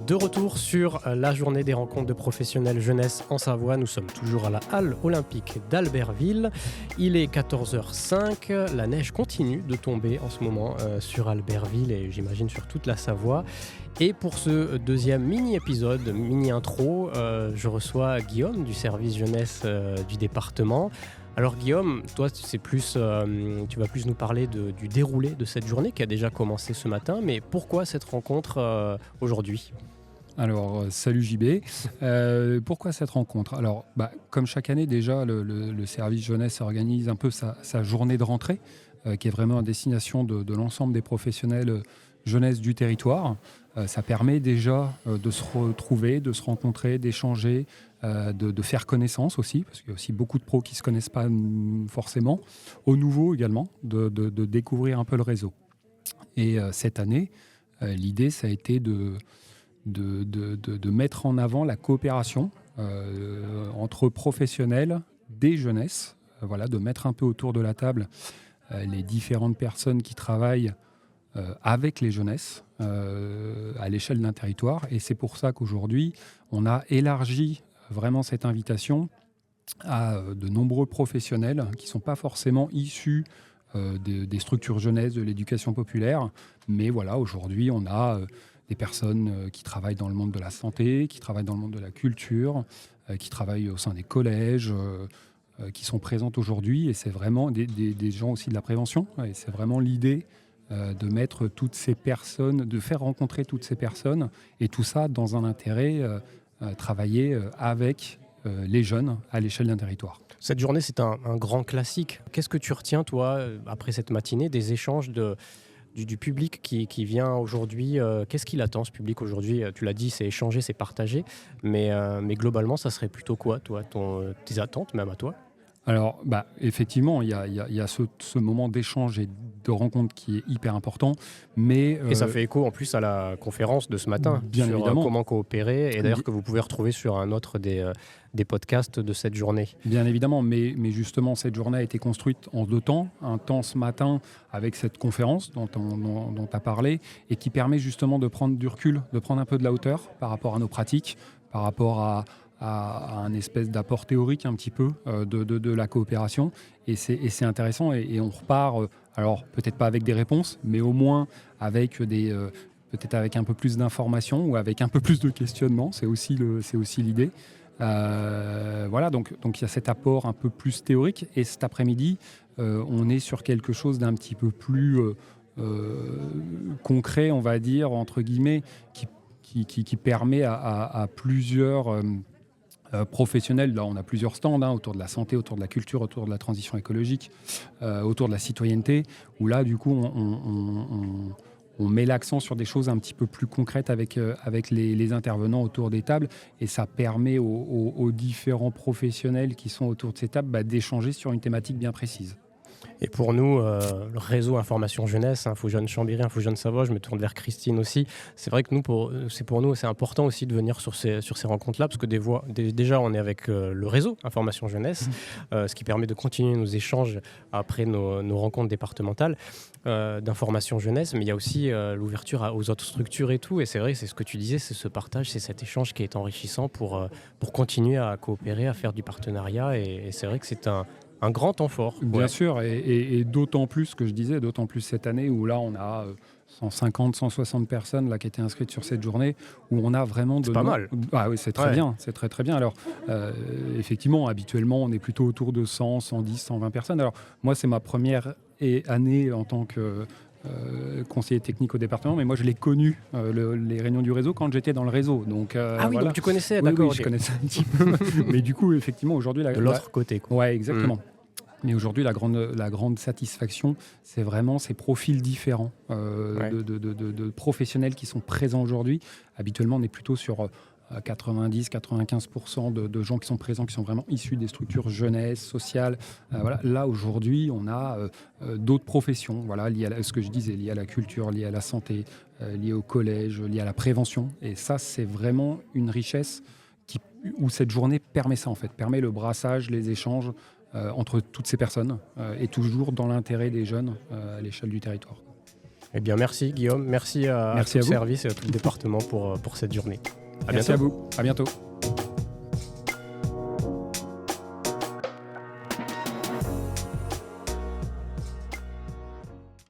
De retour sur la journée des rencontres de professionnels jeunesse en Savoie. Nous sommes toujours à la halle olympique d'Albertville. Il est 14h05. La neige continue de tomber en ce moment sur Albertville et j'imagine sur toute la Savoie. Et pour ce deuxième mini-épisode, mini-intro, je reçois Guillaume du service jeunesse du département. Alors Guillaume, toi tu vas plus nous parler du déroulé de cette journée qui a déjà commencé ce matin, mais pourquoi cette rencontre aujourd'hui ? Alors, salut JB. Pourquoi cette rencontre ? Alors, comme chaque année déjà, le service jeunesse organise un peu sa journée de rentrée, qui est vraiment à destination de l'ensemble des professionnels jeunesse du territoire. Ça permet déjà de se retrouver, de se rencontrer, d'échanger, de faire connaissance aussi, parce qu'il y a aussi beaucoup de pros qui ne se connaissent pas forcément. Aux nouveaux également, de découvrir un peu le réseau. Et cette année, l'idée, ça a été de mettre en avant la coopération entre professionnels des jeunesses, de mettre un peu autour de la table les différentes personnes qui travaillent avec les jeunesses à l'échelle d'un territoire. Et c'est pour ça qu'aujourd'hui, on a élargi vraiment cette invitation à de nombreux professionnels qui ne sont pas forcément issus des structures jeunesse, de l'éducation populaire. Mais voilà, aujourd'hui, on a des personnes qui travaillent dans le monde de la santé, qui travaillent dans le monde de la culture, qui travaillent au sein des collèges, qui sont présentes aujourd'hui. Et c'est vraiment des gens aussi de la prévention. Et c'est vraiment l'idée de mettre toutes ces personnes, de faire rencontrer toutes ces personnes. Et tout ça dans un intérêt, travailler avec les jeunes à l'échelle d'un territoire. Cette journée, c'est un grand classique. Qu'est-ce que tu retiens, toi, après cette matinée, des échanges du public qui vient aujourd'hui? Qu'est-ce qu'il attend, ce public aujourd'hui? Tu l'as dit, c'est échanger, c'est partager. Mais globalement, ça serait plutôt quoi, toi, tes attentes, même à toi? Alors, effectivement, il y a ce moment d'échange et de rencontre qui est hyper important. Et ça fait écho en plus à la conférence de ce matin bien sur évidemment. Comment coopérer, et d'ailleurs que vous pouvez retrouver sur un autre des podcasts de cette journée. Bien évidemment, mais justement, cette journée a été construite en 2 temps. Un temps ce matin avec cette conférence dont tu as parlé et qui permet justement de prendre du recul, de prendre un peu de la hauteur par rapport à nos pratiques, par rapport à un espèce d'apport théorique un petit peu de la coopération. Et c'est intéressant et on repart, alors peut-être pas avec des réponses, mais au moins avec peut-être avec un peu plus d'informations ou avec un peu plus de questionnement. C'est aussi l'idée. Donc il y a cet apport un peu plus théorique. Et cet après-midi, on est sur quelque chose d'un petit peu plus concret, on va dire, entre guillemets, qui permet à plusieurs professionnels. Là, on a plusieurs stands autour de la santé, autour de la culture, autour de la transition écologique, autour de la citoyenneté, où là, du coup, on met l'accent sur des choses un petit peu plus concrètes avec les intervenants autour des tables, et ça permet aux différents professionnels qui sont autour de ces tables d'échanger sur une thématique bien précise. Et pour nous, le réseau Information Jeunesse, Info Jeunes Chambéry, Info Jeunes Savoie, je me tourne vers Christine aussi. C'est vrai que pour nous, c'est important aussi de venir sur ces rencontres-là, parce que déjà, on est avec le réseau Information Jeunesse, ce qui permet de continuer nos échanges après nos rencontres départementales d'information jeunesse, mais il y a aussi l'ouverture aux autres structures et tout. Et c'est vrai, c'est ce que tu disais, c'est ce partage, c'est cet échange qui est enrichissant pour continuer à coopérer, à faire du partenariat. Et c'est vrai que c'est un grand temps fort. Bien sûr, et d'autant plus que je disais, d'autant plus cette année où là on a 150, 160 personnes là, qui étaient inscrites sur cette journée, où on a vraiment... C'est pas mal. Ah oui, c'est très bien, c'est très très bien. Alors effectivement, habituellement on est plutôt autour de 100, 110, 120 personnes. Alors moi c'est ma première année en tant que conseiller technique au département, mais moi je l'ai connu, les réunions du réseau, quand j'étais dans le réseau. Donc, donc tu connaissais, oui, d'accord. Oui, je connaissais un petit peu. Mais du coup, effectivement, aujourd'hui... De l'autre côté, quoi. Ouais, exactement. Mais aujourd'hui, la grande satisfaction, c'est vraiment ces profils différents de professionnels qui sont présents aujourd'hui. Habituellement, on est plutôt sur 90-95% de gens qui sont présents, qui sont vraiment issus des structures jeunesse, sociales. Là, aujourd'hui, on a d'autres professions, liées à ce que je disais, liées à la culture, liées à la santé, liées au collège, liées à la prévention. Et ça, c'est vraiment une richesse où cette journée permet ça, en fait, permet le brassage, les échanges entre toutes ces personnes, et toujours dans l'intérêt des jeunes à l'échelle du territoire. Eh bien, merci Guillaume, merci à Merci tout à le vous. service et à tout le département pour cette journée. Merci à vous. À bientôt.